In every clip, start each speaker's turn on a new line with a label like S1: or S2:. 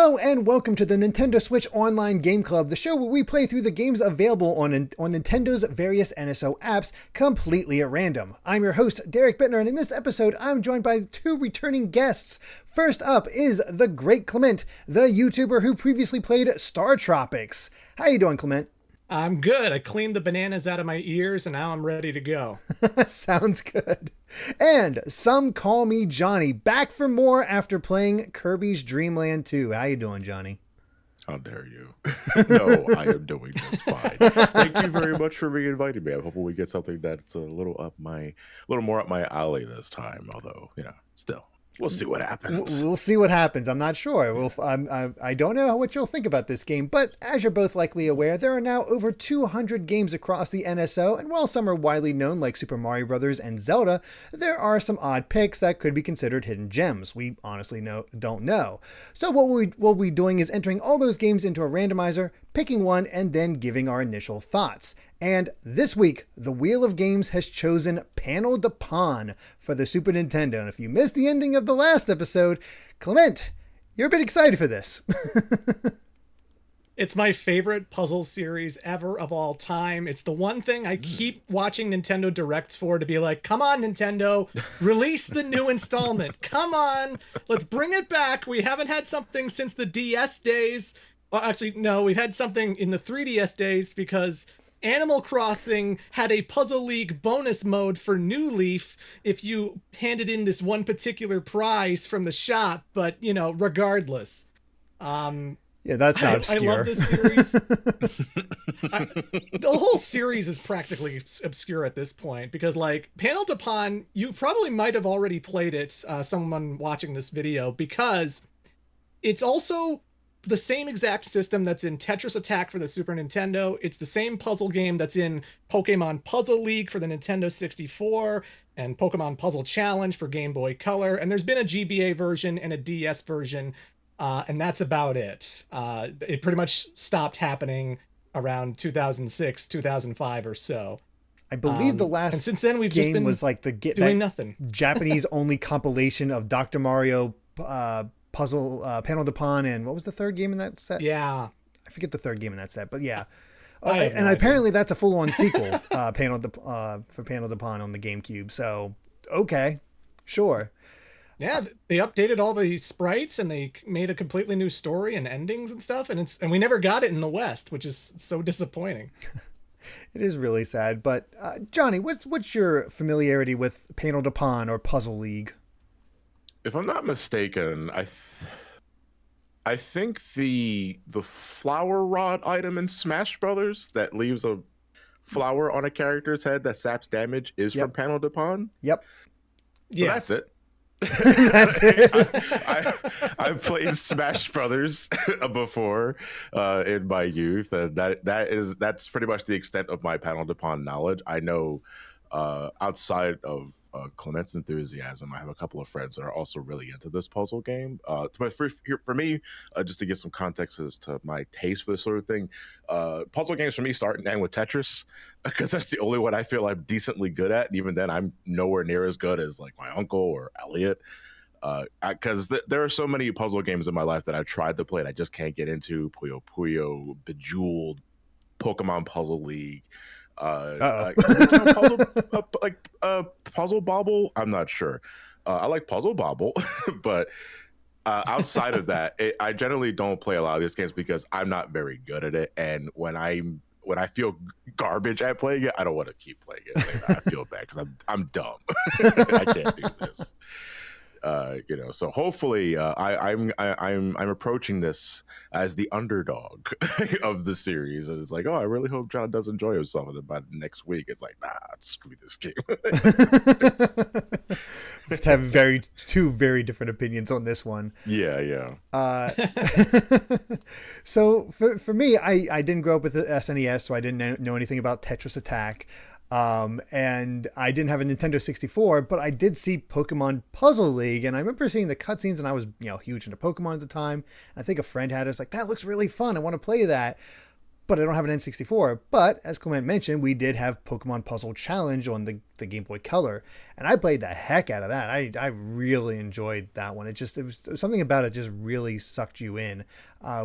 S1: Hello and welcome to the Nintendo Switch Online Game Club, the show where we play through the games available on Nintendo's various NSO apps completely at random. I'm your host, Derrick, and in this episode I'm joined by two returning guests. First up is the great Clement, the YouTuber who previously played Star Tropics. How you doing, Clement?
S2: I'm good. I cleaned the bananas out of my ears and now I'm ready to go.
S1: Sounds good. And SomeCallMeJohnny, back for more after playing Kirby's Dream Land 2. How you doing, Johnny?
S3: How dare you? No, I am doing just fine. Thank you very much for inviting me. I'm hoping we get something that's a little more up my alley this time. Although, still. We'll see what happens.
S1: We'll see what happens. I'm not sure. I don't know what you'll think about this game, but as you're both likely aware, there are now over 200 games across the NSO, and while some are widely known like Super Mario Bros. And Zelda, there are some odd picks that could be considered hidden gems. We honestly don't know. So what we'll be doing is entering all those games into a randomizer, picking one, and then giving our initial thoughts. And this week, the Wheel of Games has chosen Panel de Pon for the Super Nintendo. And if you missed the ending of the last episode, Clement, you're a bit excited for this.
S2: It's my favorite puzzle series ever of all time. It's the one thing I keep watching Nintendo Directs for, to be like, come on, Nintendo, release the new installment. Come on, let's bring it back. We haven't had something since the DS days. Well, actually, no, we've had something in the 3DS days because Animal Crossing had a Puzzle League bonus mode for New Leaf if you handed in this one particular prize from the shop, but, regardless.
S1: Yeah, that's not obscure.
S2: I love this series. The whole series is practically obscure at this point because, Panel de Pon, you probably might have already played it, someone watching this video, because it's also the same exact system that's in Tetris Attack for the Super Nintendo. It's the same puzzle game that's in Pokemon Puzzle League for the Nintendo 64 and Pokemon Puzzle Challenge for Game Boy Color. And there's been a GBA version and a DS version, and that's about it. It pretty much stopped happening around 2006, 2005 or so.
S1: I believe the last
S2: and since then we've
S1: game
S2: just been
S1: was
S2: doing nothing.
S1: Japanese only compilation of Dr. Mario Puzzle, Panel de Pon, and what was the third game in that set?
S2: Yeah,
S1: I forget the third game in that set, but yeah. And apparently that's a full-on sequel, for Panel de Pon on the GameCube. So, okay, sure.
S2: Yeah, they updated all the sprites and they made a completely new story and endings and stuff, and we never got it in the West, which is so disappointing.
S1: It is really sad. But Johnny, what's your familiarity with Panel de Pon or Puzzle League?
S3: If I'm not mistaken, I think the flower rod item in Smash Brothers that leaves a flower on a character's head that saps damage is from Panel de Pon.
S1: Yep.
S3: So that's it.
S1: That's it.
S3: I've played Smash Brothers before in my youth, and that's pretty much the extent of my Panel de Pon knowledge. I know outside of Clement's enthusiasm, I have a couple of friends that are also really into this puzzle game. But for me, just to give some context as to my taste for this sort of thing, puzzle games for me start and end with Tetris, because that's the only one I feel I'm decently good at. And even then, I'm nowhere near as good as like my uncle or Elliot. Because there are so many puzzle games in my life that I tried to play and I just can't get into. Puyo Puyo, Bejeweled, Pokemon Puzzle League. Puzzle Bobble, I'm not sure. I like Puzzle Bobble, but outside of that, I generally don't play a lot of these games because I'm not very good at it. And when I feel garbage at playing it, I don't want to keep playing it. I feel bad because I'm dumb. I can't do this. So hopefully I'm approaching this as the underdog of the series, and it's like, oh, I really hope John does enjoy himself, and then by the next week it's like, nah, screw this game.
S1: We have to have two very different opinions on this one.
S3: Yeah.
S1: So for me, I didn't grow up with the SNES, so I didn't know anything about Tetris Attack. And I didn't have a Nintendo 64, but I did see Pokemon Puzzle League, and I remember seeing the cutscenes, and I was, huge into Pokemon at the time. I think a friend had it. It's like, that looks really fun. I want to play that. but I don't have an N64. But as Clement mentioned, we did have Pokemon Puzzle Challenge on the Game Boy Color, and I played the heck out of that. I really enjoyed that one. It was something about it just really sucked you in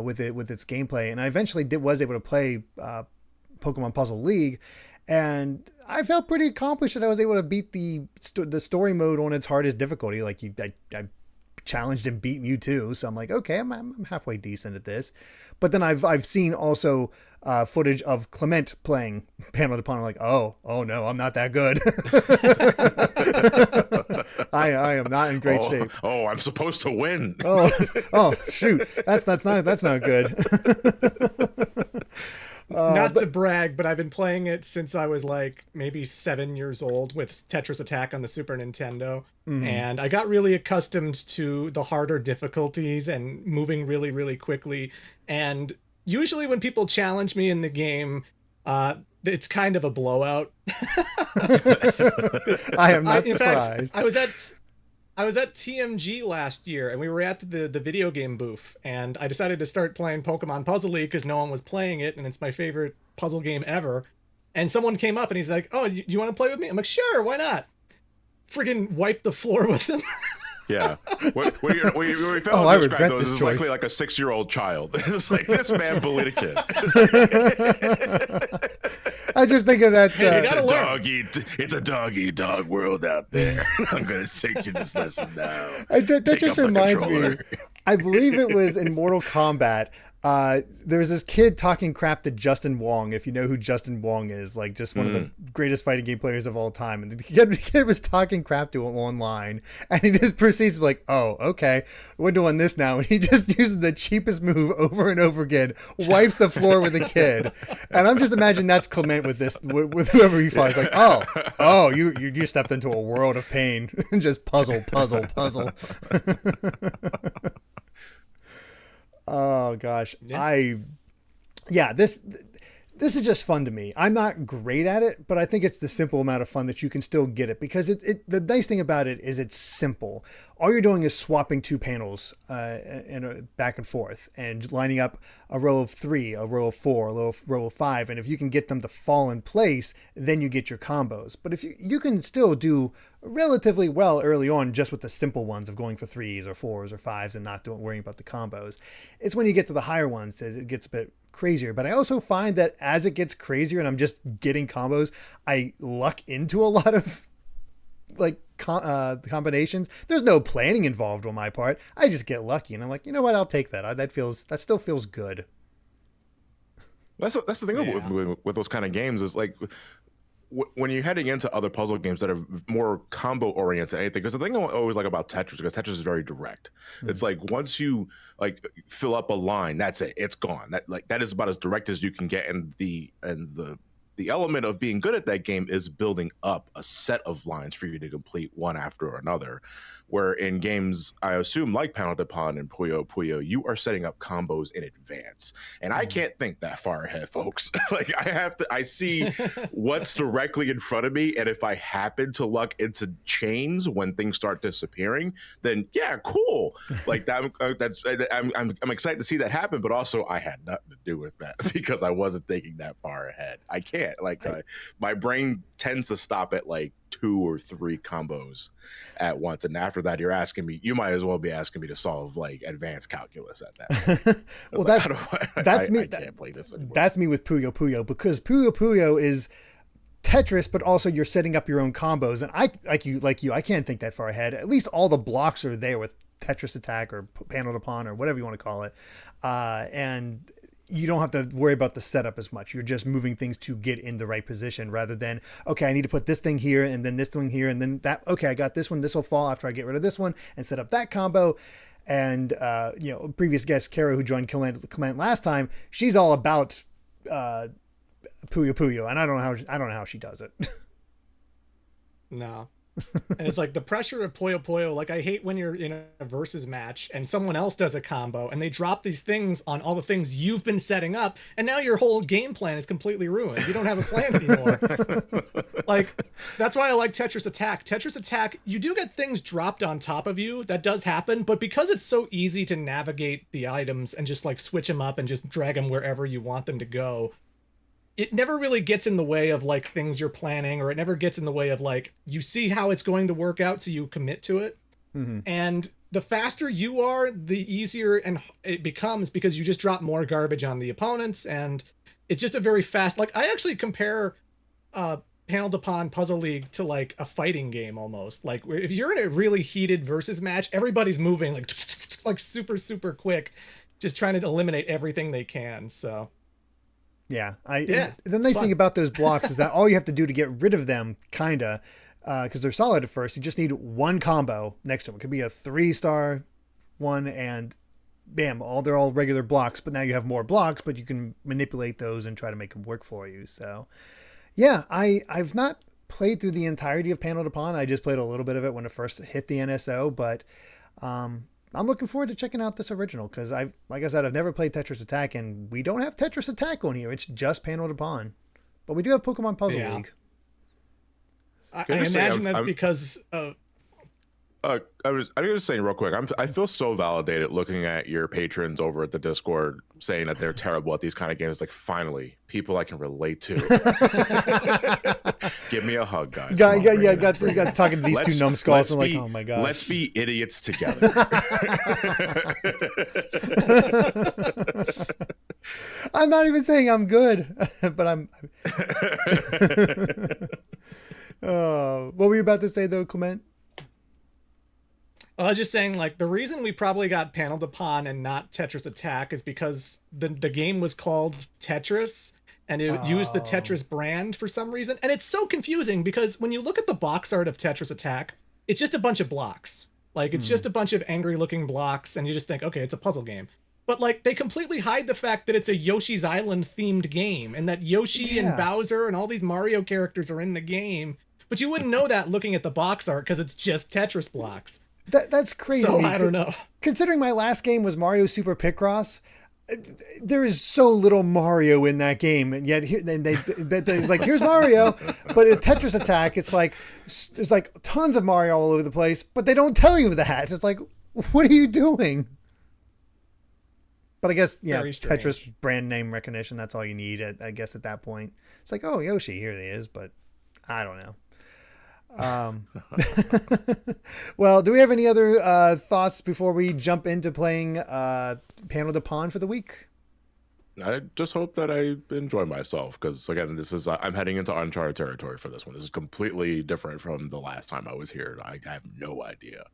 S1: with its gameplay, and I eventually was able to play Pokemon Puzzle League, and I felt pretty accomplished that I was able to beat the story mode on its hardest difficulty. Like I challenged and beat Mewtwo, so I'm like, okay, I'm halfway decent at this. But then I've seen also footage of Clement playing Panel de Pon. I'm like, oh no, I'm not that good. I am not in great shape.
S3: Oh, I'm supposed to win.
S1: oh shoot, that's not good.
S2: Not to brag, but I've been playing it since I was like maybe 7 years old with Tetris Attack on the Super Nintendo. And I got really accustomed to the harder difficulties and moving really, really quickly. And usually when people challenge me in the game, it's kind of a blowout.
S1: I am not
S2: In
S1: surprised.
S2: fact, I was at TMG last year, and we were at the video game booth, and I decided to start playing Pokemon Puzzle League because no one was playing it, and it's my favorite puzzle game ever. And someone came up, and he's like, "Oh, do you want to play with me?" I'm like, "Sure, why not?" Friggin' wiped the floor with him.
S3: Yeah. When you
S1: I regret
S3: those,
S1: this
S3: it's
S1: choice.
S3: likely like a 6-year-old child. It's like, this man bullied a kid.
S1: I just think of that.
S3: It's a dog world out there. I'm going to take you this lesson now.
S1: That just reminds me. I believe it was in Mortal Kombat. There was this kid talking crap to Justin Wong, if you know who Justin Wong is, like just one of the greatest fighting game players of all time. And the kid was talking crap to him online, and he just proceeds to be like, "Oh, okay, we're doing this now." And he just uses the cheapest move over and over again, wipes the floor with the kid. And I'm just imagining that's Clement with with whoever he fights. Like, oh, you stepped into a world of pain. Just puzzle. Oh gosh. Yeah. This is just fun to me. I'm not great at it, but I think it's the simple amount of fun that you can still get it, because the nice thing about it is it's simple. All you're doing is swapping two panels back and forth and lining up a row of 3, a row of 4, a row of 5. And if you can get them to fall in place, then you get your combos. But if you can still do relatively well early on just with the simple ones of going for 3s or 4s or 5s and not worrying about the combos. It's when you get to the higher ones that it gets a bit crazier. But I also find that as it gets crazier and I'm just getting combos, I luck into a lot of like combinations. There's no planning involved on my part. I just get lucky, and I'm like, you know what? I'll take that. That still feels good.
S3: That's the thing with those kind of games is like when you're heading into other puzzle games that are more combo oriented than anything. Because the thing I always like about Tetris, because Tetris is very direct. It's like once you like fill up a line, that's it. It's gone. That is about as direct as you can get. And the element of being good at that game is building up a set of lines for you to complete one after another. Where in games, I assume like Panel de Pon and Puyo Puyo, you are setting up combos in advance. And I can't think that far ahead, folks. Like I see what's directly in front of me. And if I happen to luck into chains when things start disappearing, then yeah, cool. Like that, I'm excited to see that happen. But also I had nothing to do with that because I wasn't thinking that far ahead. I can't my brain tends to stop at like 2 or 3 combos at once, and after that you might as well be asking me to solve like advanced calculus at that.
S1: Well,
S3: that's me. I can't play this anymore.
S1: That's me with Puyo Puyo, because Puyo Puyo is Tetris, but also you're setting up your own combos, and I like you I can't think that far ahead. At least all the blocks are there with Tetris Attack or Panel de Pon or whatever you want to call it, and you don't have to worry about the setup as much. You're just moving things to get in the right position rather than, okay, I need to put this thing here and then this thing here and then that. Okay, I got this one. This will fall after I get rid of this one and set up that combo. And, previous guest, Kara, who joined Clement last time, she's all about Puyo Puyo. And I don't know how she does it.
S2: No. And it's like the pressure of Puyo Puyo. Like, I hate when you're in a versus match and someone else does a combo and they drop these things on all the things you've been setting up, and now your whole game plan is completely ruined. You don't have a plan anymore. Like, that's why I like Tetris Attack. Tetris Attack, you do get things dropped on top of you. That does happen, but because it's so easy to navigate the items and just like switch them up and just drag them wherever you want them to go, it never really gets in the way of like things you're planning, or it never gets in the way of like, you see how it's going to work out, so you commit to it. And the faster you are, the easier and it becomes, because you just drop more garbage on the opponents, and it's just a very fast, like, I actually compare Panel de Pon Puzzle League to like a fighting game almost. Like, if you're in a really heated versus match, everybody's moving like super, super quick, just trying to eliminate everything they can. So
S1: yeah, the nice thing about those blocks is that all you have to do to get rid of them, kinda, because they're solid at first, you just need one combo next to them. It could be a 3-star one, and bam, they're all regular blocks, but now you have more blocks, but you can manipulate those and try to make them work for you. So yeah, I've not played through the entirety of Panel de Pon. I just played a little bit of it when it first hit the NSO, but I'm looking forward to checking out this original, because like I said, I've never played Tetris Attack, and we don't have Tetris Attack on here. It's just Panel de Pon, but we do have Pokemon Puzzle League.
S2: I imagine that's because
S3: I was just saying real quick, I feel so validated looking at your patrons over at the Discord saying that they're terrible at these kind of games. Like, finally, people I can relate to. Give me a hug, guys.
S1: Got talking to these two numbskulls and like, oh my god,
S3: let's be idiots together.
S1: I'm not even saying I'm good, but I'm. What were you about to say though, Clement?
S2: I was just saying, like, the reason we probably got Panel de Pon and not Tetris Attack is because the game was called Tetris, and it used the Tetris brand for some reason. And it's so confusing, because when you look at the box art of Tetris Attack, it's just a bunch of blocks. Like, it's just a bunch of angry-looking blocks, and you just think, okay, it's a puzzle game. But, like, they completely hide the fact that it's a Yoshi's Island-themed game, and that Yoshi and Bowser and all these Mario characters are in the game. But you wouldn't know that looking at the box art, because it's just Tetris blocks.
S1: That's crazy.
S2: So I don't know.
S1: Considering my last game was Mario Super Picross, there is so little Mario in that game, and yet they're like, here's Mario, but in Tetris Attack, it's like there's like tons of Mario all over the place, but they don't tell you that. It's like, what are you doing? But I guess Tetris brand name recognition, that's all you need. I guess at that point, it's like, oh, Yoshi, here he is, but I don't know. Well, do we have any other thoughts before we jump into playing Panel de Pon for the week?
S3: I just hope that I enjoy myself, because again, this is I'm heading into uncharted territory for this one. This is completely different from the last time I was here. I have no idea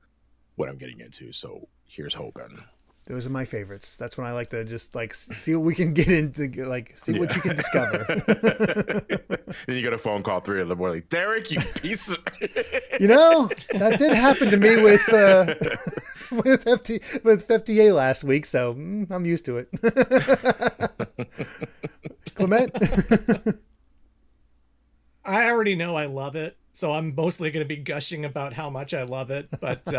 S3: what I'm getting into, so here's hoping.
S1: Those are my favorites. That's when I like to just like see what we can get into, like see what you can discover.
S3: Then you get a phone call 3 a.m, like, Derrick, you piece of.
S1: You know, that did happen to me with FTA last week, so I'm used to it. Clement.
S2: I already know I love it, so I'm mostly going to be gushing about how much I love it. But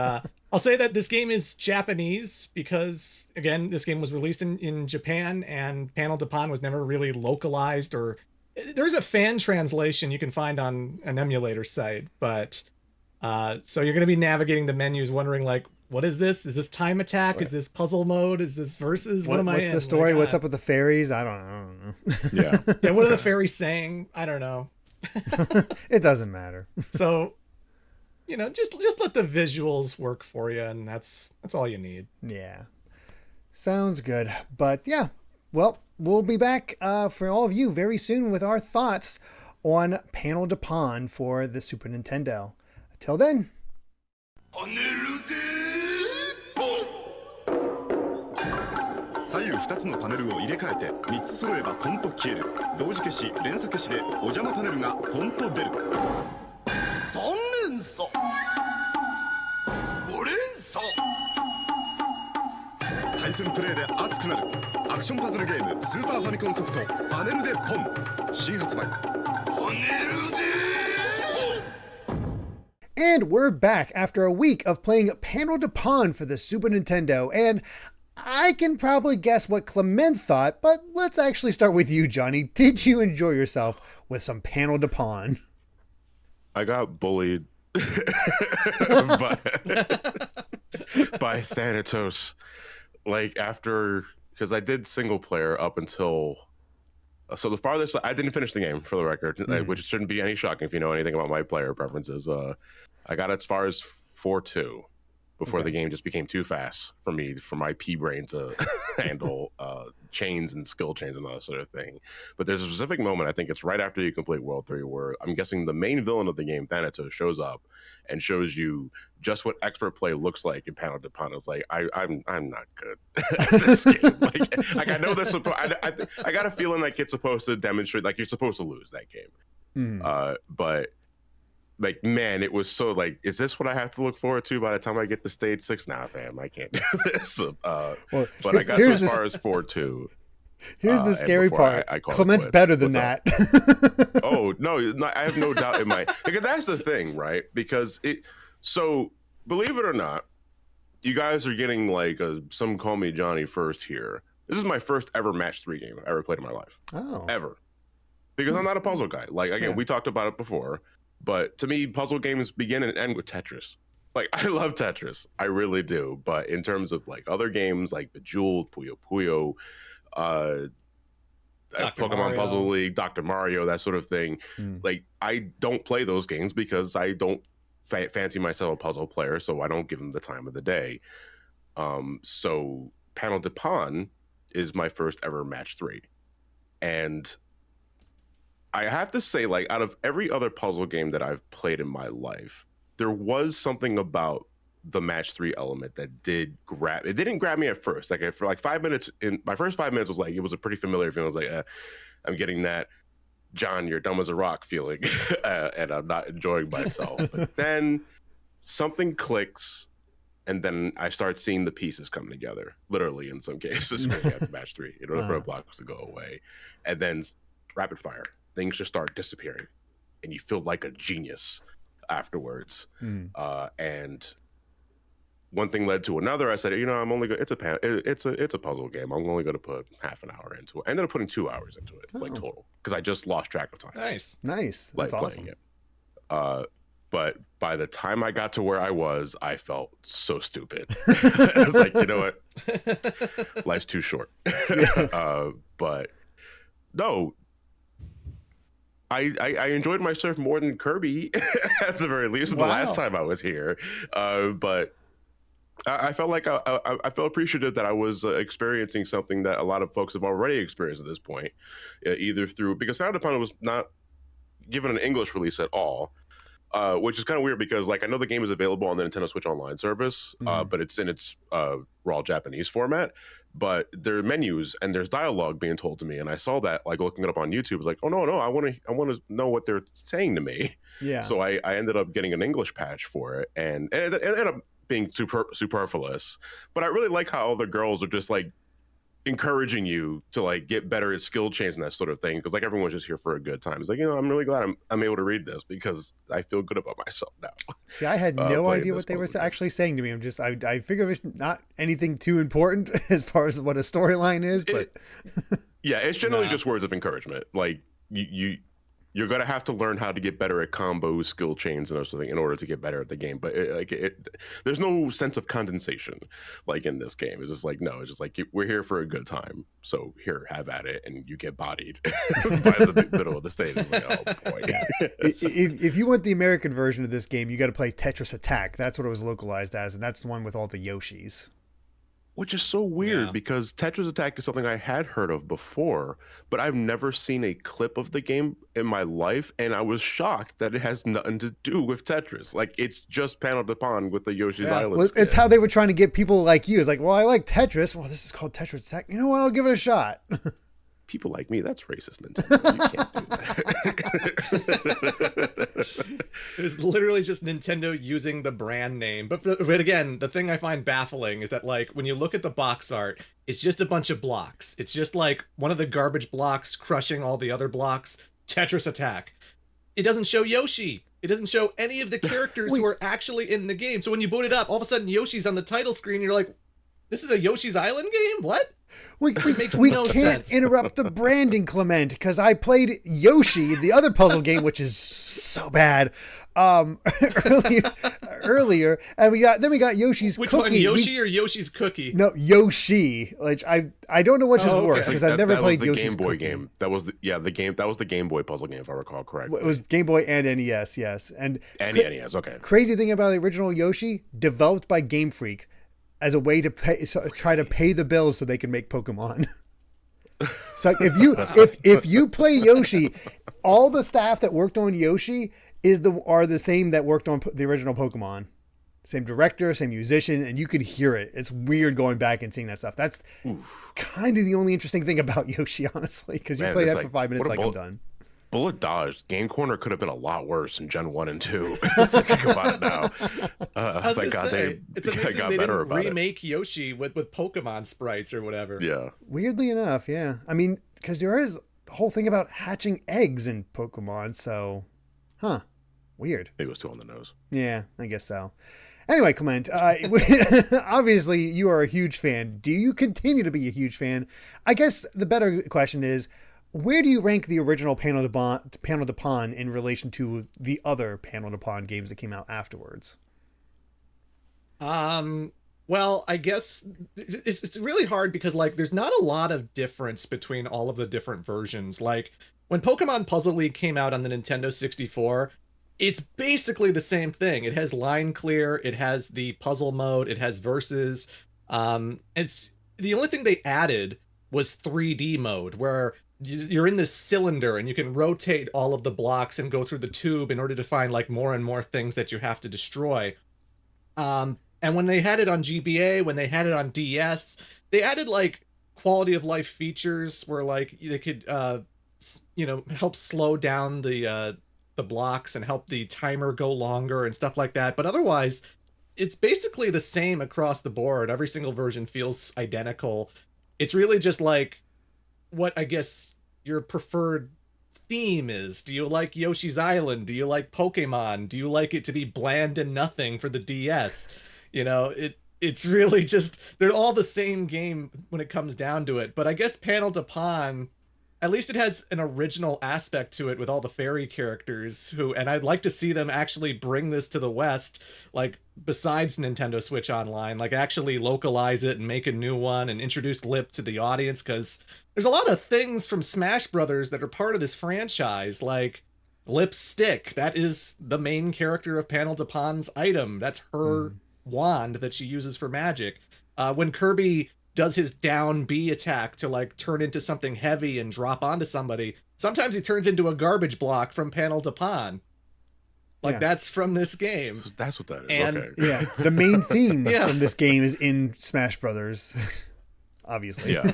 S2: I'll say that this game is Japanese because, again, this game was released in Japan, and Panel de Pon was never really localized. Or there's a fan translation you can find on an emulator site, but so you're going to be navigating the menus, wondering like, what is this? Is this time attack? Is this puzzle mode? Is this versus? What am I in?
S1: What's the story? What's up with the fairies? I don't know.
S3: Yeah.
S2: What are the fairies saying? I don't know.
S1: It doesn't matter.
S2: So, you know, just let the visuals work for you, and that's all you need.
S1: Yeah, sounds good. But yeah, well, we'll be back for all of you very soon with our thoughts on Panel de Pon for the Super Nintendo. Until then.
S4: 左右2つのパネルを入れ替えて3つ揃えばポンと消える同時消し連鎖消しでお邪魔パネルがポンと出る3連鎖5連鎖対戦プレイで熱くなるアクションパズルゲームスーパーファミコンソフトパネルでポン新発売パネルで
S1: And we're back after a week of playing Panel de Pon for the Super Nintendo, and I can probably guess what Clement thought, but let's actually start with you, Johnny. Did you enjoy yourself with some Panel de Pon?
S3: I got bullied by Thanatos. Like, after, because I did single player up until, so the farthest, I didn't finish the game, for the record, which shouldn't be any shocking if you know anything about my player preferences. I got as far as 4-2 before the game just became too fast for me, for my pea brain to handle chains and skill chains and all that sort of thing. But there's a specific moment, I think it's right after you complete World 3, where I'm guessing the main villain of the game, Thanatos, shows up and shows you just what expert play looks like in Panel de Pon. I was like, I'm not good at this game. Like I know they're supposed. I got a feeling like it's supposed to demonstrate, like you're supposed to lose that game. But like, man, it was so like, is this what I have to look forward to by the time I get to stage 6? Nah, fam, I can't do this. But I got to as far as 4-2.
S1: Here's the scary part. Clement's better than that.
S3: Oh, no, I have no doubt in my, because that's the thing, right? Because so believe it or not, you guys are getting like some call me Johnny first here. This is my first ever match 3 game I ever played in my life.
S1: Oh.
S3: Ever. Because I'm not a puzzle guy. Like, again, we talked about it before. But to me, puzzle games begin and end with Tetris. Like, I love Tetris. I really do. But in terms of, like, other games like Bejeweled, Puyo Puyo, Pokemon
S2: Mario.
S3: Puzzle League, Dr. Mario, that sort of thing, like, I don't play those games because I don't fancy myself a puzzle player, so I don't give them the time of the day. So Panel de Pon is my first ever match 3. And I have to say, like, out of every other puzzle game that I've played in my life, there was something about the match 3 element that did grab. It didn't grab me at first. Like, for like 5 minutes, in my first 5 minutes was like, it was a pretty familiar feeling. I was like, I'm getting that John, you're dumb as a rock feeling, and I'm not enjoying myself. But then something clicks, and then I start seeing the pieces come together, literally in some cases, when you have to match 3 in order for a block to go away. And then rapid fire. Things just start disappearing, and you feel like a genius afterwards. And one thing led to another. I said, I'm only it's a puzzle game. I'm only going to put half an hour into it. I ended up putting 2 hours into it, like, total, because I just lost track of time.
S2: Nice.
S1: That's awesome.
S3: It. But by the time I got to where I was, I felt so stupid. I was like, you know what? Life's too short. But no. I enjoyed myself more than Kirby, at the very least, the last time I was here. But I felt like I felt appreciative that I was experiencing something that a lot of folks have already experienced at this point, either through, because Panel de Pon was not given an English release at all, which is kind of weird because, like, I know the game is available on the Nintendo Switch Online service, but it's in its raw Japanese format. But there are menus and there's dialogue being told to me, and I saw that, like, looking it up on YouTube. It's like, oh no, I want to know what they're saying to me. Yeah. So I ended up getting an English patch for it, and it ended up being superfluous. But I really like how all the girls are just like encouraging you to, like, get better at skill chains and that sort of thing, because, like, everyone's just here for a good time. It's like, I'm really glad I'm able to read this because I feel good about myself now.
S1: See, I had no idea what they were actually saying to me. I figured it's not anything too important as far as what a storyline is, but
S3: yeah, it's generally just words of encouragement. Like, you're gonna have to learn how to get better at combos, skill chains, and everything in order to get better at the game. But there's no sense of condensation, like, in this game. It's just like, no, it's just like, we're here for a good time, so here, have at it, and you get bodied by the middle of the stage. It's like, oh boy.
S1: If you want the American version of this game, you got to play Tetris Attack. That's what it was localized as, and that's the one with all the Yoshis.
S3: Which is so weird because Tetris Attack is something I had heard of before, but I've never seen a clip of the game in my life, and I was shocked that it has nothing to do with Tetris. Like, it's just Panel de Pon with the Yoshi's Island.
S1: Well, it's how they were trying to get people like you. It's like, well, I like Tetris. Well, this is called Tetris Attack. You know what? I'll give it a shot.
S3: People like me, that's racist, Nintendo. You can't do that.
S2: It's literally just Nintendo using the brand name. But again, the thing I find baffling is that, like, when you look at the box art, it's just a bunch of blocks. It's just like one of the garbage blocks crushing all the other blocks. Tetris Attack. It doesn't show Yoshi. It doesn't show any of the characters who are actually in the game. So when you boot it up, all of a sudden Yoshi's on the title screen. You're like, this is a Yoshi's Island game? What?
S1: We
S2: no
S1: can't
S2: sense.
S1: interrupt the branding, Clement, because I played Yoshi, the other puzzle game, which is so bad, earlier, and we got Yoshi's
S2: Which
S1: Cookie.
S2: one, Yoshi or Yoshi's Cookie?
S1: No, Yoshi. Like I don't know which is worse because I've never played
S3: the
S1: Yoshi's
S3: Game Boy
S1: Cookie.
S3: game. That was the game. That was the Game Boy puzzle game, if I recall correctly.
S1: It was Game Boy and NES, yes. And
S3: NES, okay.
S1: Crazy thing about the original Yoshi, developed by Game Freak as a way to try to pay the bills so they can make Pokemon. So if you play Yoshi, all the staff that worked on Yoshi are the same that worked on the original Pokemon. Same director, same musician, and you can hear it. It's weird going back and seeing that stuff. That's kind of the only interesting thing about Yoshi, honestly, because you play that for 5 minutes, I'm done.
S3: Bullet dodge. Game Corner could have been a lot worse in Gen 1 and 2. Thinking about it now.
S2: Thank God it's amazing
S3: got
S2: they
S3: better
S2: didn't
S3: about
S2: remake Yoshi with Pokemon sprites or whatever.
S3: Yeah.
S1: Weirdly enough, yeah. I mean, because there is the whole thing about hatching eggs in Pokemon, so, weird.
S3: It was too on the nose.
S1: Yeah, I guess so. Anyway, Clement, obviously you are a huge fan. Do you continue to be a huge fan? I guess the better question is, where do you rank the original Panel de Pon in relation to the other Panel de Pon games that came out afterwards?
S2: Well, I guess it's really hard because like there's not a lot of difference between all of the different versions. Like when Pokemon Puzzle League came out on the Nintendo 64, it's basically the same thing. It has line clear, it has the puzzle mode, it has versus. It's the only thing they added was 3D mode, where you're in this cylinder and you can rotate all of the blocks and go through the tube in order to find like more and more things that you have to destroy. And when they had it on GBA, when they had it on DS, they added like quality of life features where like they could help slow down the blocks and help the timer go longer and stuff like that. But otherwise, it's basically the same across the board. Every single version feels identical. It's really just like what I guess your preferred theme is. Do you like Yoshi's Island? Do you like Pokemon? Do you like it to be bland and nothing for the DS? It's really just, they're all the same game when it comes down to it. But I guess Panel de Pon, at least it has an original aspect to it with all the fairy characters and I'd like to see them actually bring this to the West, like besides Nintendo Switch Online, like actually localize it and make a new one and introduce Lip to the audience, because there's a lot of things from Smash Brothers that are part of this franchise, like Lipstick. That is the main character of Panel de Pon's item. That's her wand that she uses for magic. When Kirby does his down B attack to like turn into something heavy and drop onto somebody, sometimes he turns into a garbage block from Panel de Pon. Like that's from this game.
S3: That's what that is.
S2: And,
S3: okay.
S1: Yeah, the main theme from this game is in Smash Brothers, obviously.
S3: Yeah.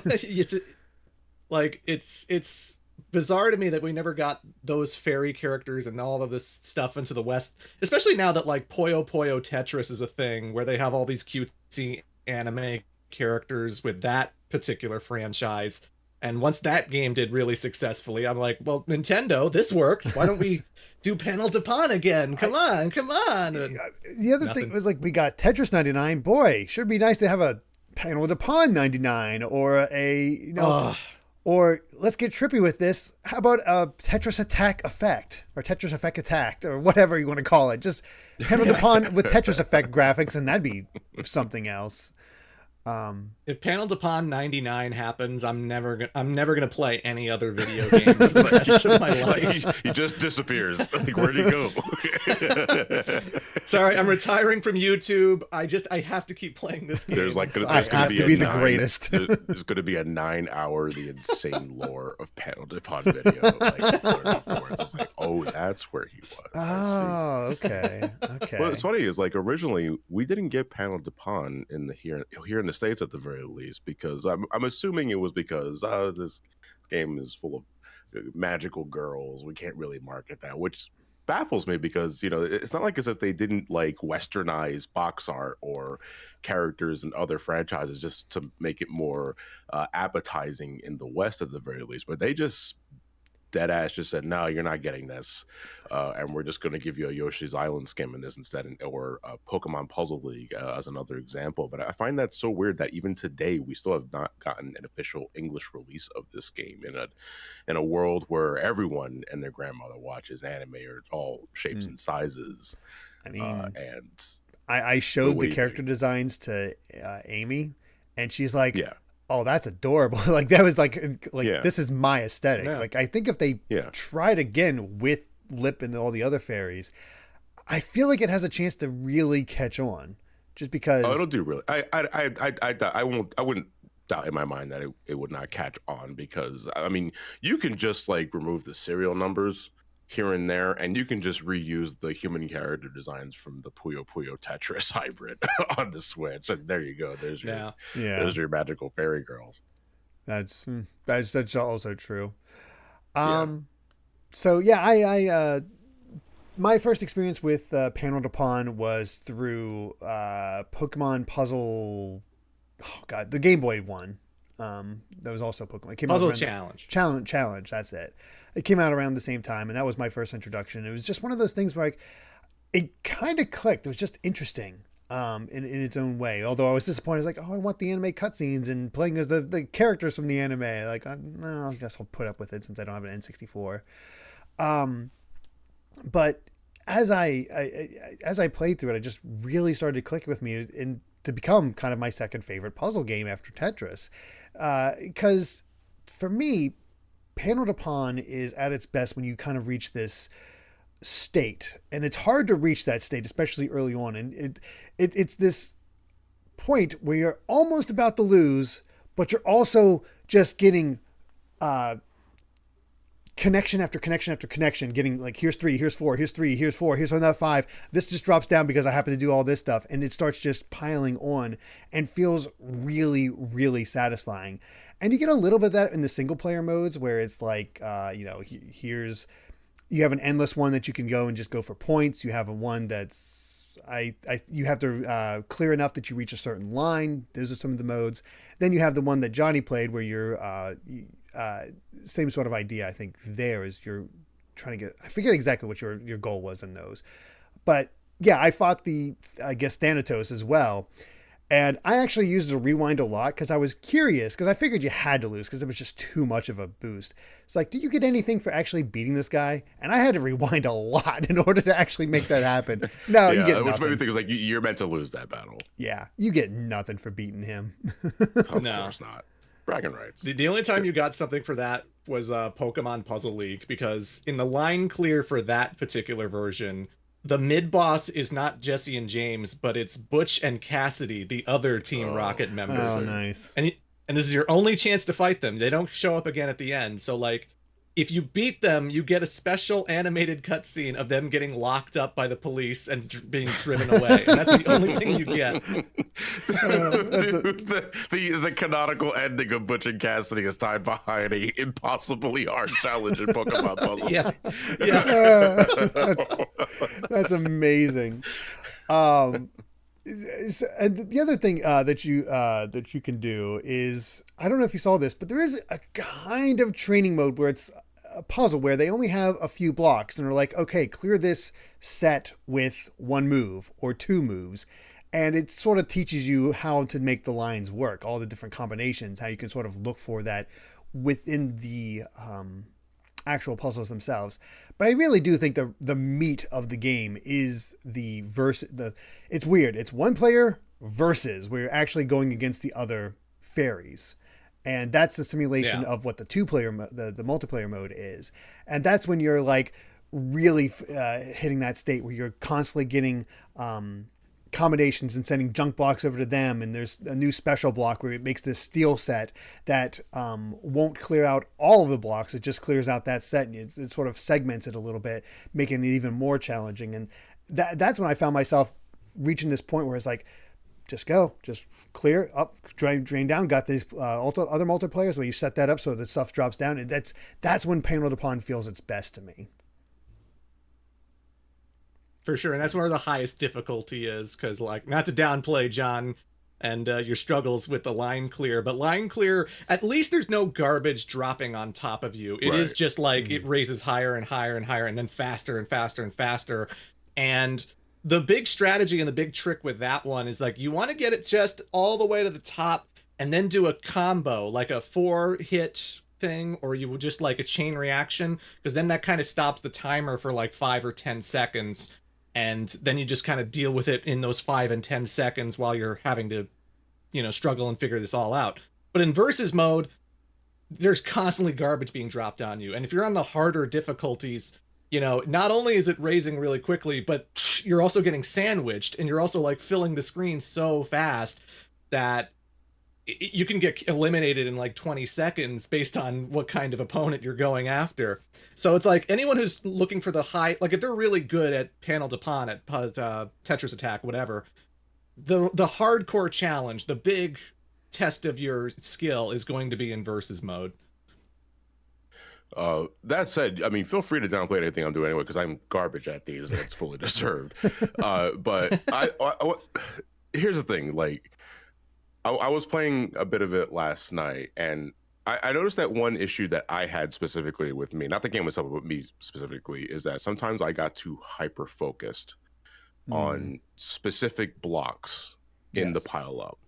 S2: It's bizarre to me that we never got those fairy characters and all of this stuff into the West, especially now that like Puyo Puyo Tetris is a thing where they have all these cutesy anime characters with that particular franchise. And once that game did really successfully, I'm like, well, Nintendo, this works. Why don't we do Panel de Pon again? Come on.
S1: The other thing was like, we got Tetris 99. Boy, should be nice to have a Panel de Pon 99 or or let's get trippy with this. How about a Tetris Attack Effect or Tetris Effect Attacked or whatever you want to call it? Just Panel de Pon with Tetris Effect graphics, and that'd be something else.
S2: If Panel de Pon 99 happens, I'm never gonna play any other video game for the rest of my life.
S3: He just disappears. Like, where'd he go?
S2: Sorry, I'm retiring from YouTube. I have to keep playing this game.
S1: I have to be the greatest.
S3: There's going to be a 9-hour The Insane Lore of Panel de Pon video. It's like, oh, that's where he was.
S1: Oh, okay.
S3: Well, it's funny is like originally we didn't get Panel de Pon here in the States at the very least, because I'm assuming it was because this game is full of magical girls. We can't really market that, which baffles me because it's not like as if they didn't like westernize box art or characters in other franchises just to make it more appetizing in the West at the very least, but they just dead ass just said, no, you're not getting this, and we're just going to give you a Yoshi's Island skin in this instead, or a Pokemon Puzzle League as another example. But I find that so weird that even today we still have not gotten an official English release of this game in a world where everyone and their grandmother watches anime or all shapes and sizes.
S1: I mean,
S3: and
S1: I showed the character designs to Amy, and she's like,
S3: yeah.
S1: Oh, that's adorable. Like that was like this is my aesthetic.
S2: Yeah.
S1: Like I think if they tried again with Lip and all the other fairies, I feel like it has a chance to really catch on. Just because
S3: it'll do really. I wouldn't doubt in my mind that it would not catch on, because I mean you can just like remove the serial numbers here and there, and you can just reuse the human character designs from the Puyo Puyo Tetris hybrid on the Switch, and there you go. There's your magical fairy girls.
S1: That's also true. So yeah, I my first experience with Panel de Pon was through Pokemon Puzzle. Oh god, the Game Boy one. That was also Pokemon. It came
S2: Puzzle
S1: out
S2: Challenge.
S1: Challenge. That's it. It came out around the same time, and that was my first introduction. It was just one of those things where like it kind of clicked. It was just interesting in its own way. Although I was disappointed. I was like, oh, I want the anime cutscenes and playing as the characters from the anime. Like, no, I guess I'll put up with it since I don't have an N64. But as I played through it, I just really started to click with me and to become kind of my second favorite puzzle game after Tetris. Because for me, Panel de Pon is at its best when you kind of reach this state, and it's hard to reach that state, especially early on. And it's this point where you're almost about to lose, but you're also just getting connection after connection after connection, getting like, here's 3, here's 4, here's 3, here's 4, here's another 5. This just drops down because I happen to do all this stuff. And it starts just piling on and feels really, really satisfying. And you get a little bit of that in the single player modes where it's like, here's, you have an endless one that you can go and just go for points. You have a one that's, you have to clear enough that you reach a certain line. Those are some of the modes. Then you have the one that Johnny played where you're, same sort of idea. I think there is you're trying to get, I forget exactly what your goal was in those, but yeah, I fought Thanatos as well. And I actually used the rewind a lot because I was curious, because I figured you had to lose because it was just too much of a boost. It's like, do you get anything for actually beating this guy? And I had to rewind a lot in order to actually make that happen. No, you get nothing.
S3: Which made me think, like, you're meant to lose that battle.
S1: Yeah, you get nothing for beating him.
S3: Of course not. Bragging rights.
S2: The only time you got something for that was Pokemon Puzzle League, because in the line clear for that particular version, the mid boss is not Jesse and James, but it's Butch and Cassidy, the other Team Rocket members.
S1: Oh, nice.
S2: And this is your only chance to fight them. They don't show up again at the end. So like, if you beat them, you get a special animated cutscene of them getting locked up by the police and being driven away. And that's the only thing you get.
S3: The canonical ending of Butch and Cassidy is tied behind a impossibly hard challenge in Pokemon Puzzle.
S2: Yeah.
S1: That's amazing. And the other thing that you can do is, I don't know if you saw this, but there is a kind of training mode where it's a puzzle where they only have a few blocks and are like, okay, clear this set with 1 move or 2 moves. And it sort of teaches you how to make the lines work, all the different combinations, how you can sort of look for that within the actual puzzles themselves. But I really do think the meat of the game is it's weird. It's 1 player versus where you're actually going against the other fairies. And that's the simulation of what the 2-player, the multiplayer mode is. And that's when you're like really hitting that state where you're constantly getting combinations and sending junk blocks over to them. And there's a new special block where it makes this steel set that won't clear out all of the blocks. It just clears out that set, and it sort of segments it a little bit, making it even more challenging. And that's when I found myself reaching this point where it's like, just clear up, drain down, got these other multiplayers where you set that up so the stuff drops down. And that's when Panel de Pon feels its best to me.
S2: For sure. And that's where the highest difficulty is, because, like, not to downplay John and your struggles with the line clear. But line clear, at least there's no garbage dropping on top of you. It is just like it raises higher and higher and higher, and then faster and faster and faster. And the big strategy and the big trick with that one is like you want to get it just all the way to the top and then do a combo, like a 4-hit thing, or you will just like a chain reaction, because then that kind of stops the timer for like 5 or 10 seconds. And then you just kind of deal with it in those 5 and 10 seconds while you're having to, struggle and figure this all out. But in versus mode, there's constantly garbage being dropped on you. And if you're on the harder difficulties, not only is it raising really quickly, but you're also getting sandwiched, and you're also like filling the screen so fast that you can get eliminated in like 20 seconds based on what kind of opponent you're going after. So it's like anyone who's looking for the high, like if they're really good at Panel de Pon, at Tetris Attack, whatever, the hardcore challenge, the big test of your skill is going to be in versus mode.
S3: That said, I mean, feel free to downplay anything I'm doing anyway, because I'm garbage at these, and it's fully deserved. But here's the thing, like, I was playing a bit of it last night, and I noticed that one issue that I had specifically with me, not the game itself, but me specifically, is that sometimes I got too hyper-focused on specific blocks in the pile-up,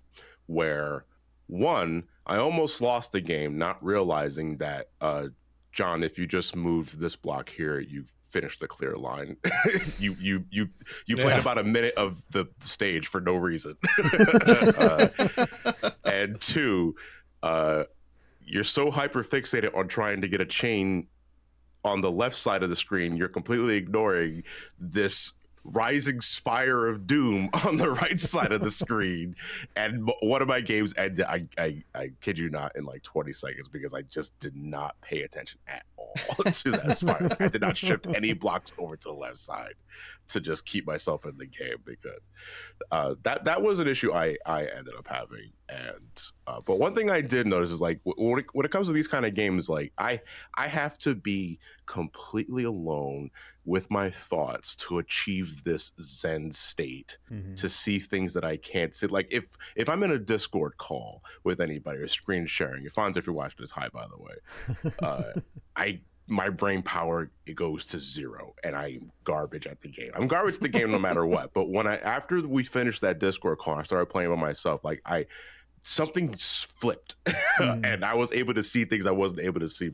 S3: where, one, I almost lost the game not realizing that, John, if you just moved this block here, you finished the clear line. you played about a minute of the stage for no reason. And two, you're so hyper fixated on trying to get a chain on the left side of the screen, you're completely ignoring this rising spire of doom on the right side of the screen. And one of my games ended, I kid you not, in like 20 seconds, because I just did not pay attention at all to that spire. I did not shift any blocks over to the left side to just keep myself in the game, because that was an issue I ended up having. And but one thing I did notice is, like, when it comes to these kind of games, like I have to be completely alone with my thoughts to achieve this Zen state, to see things that I can't see. Like if I'm in a Discord call with anybody or screen sharing, Fonz, if you're watching this, hi, by the way, my brain power, it goes to 0, and I'm garbage at the game. I'm garbage at the game no matter what. But after we finished that Discord call, I started playing by myself. Like something flipped, and I was able to see things I wasn't able to see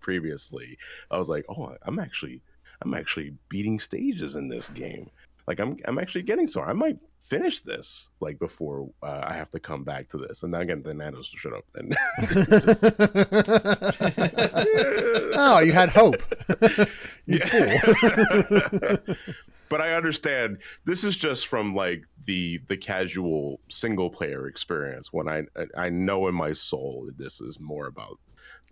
S3: previously. I was like, oh, I'm actually beating stages in this game. Like I'm actually getting somewhere. I might finish this like before I have to come back to this. And then again, the nanos to shut up. And
S1: oh, you had hope. You fool.
S3: But I understand this is just from like the casual single player experience, when I know in my soul that this is more about,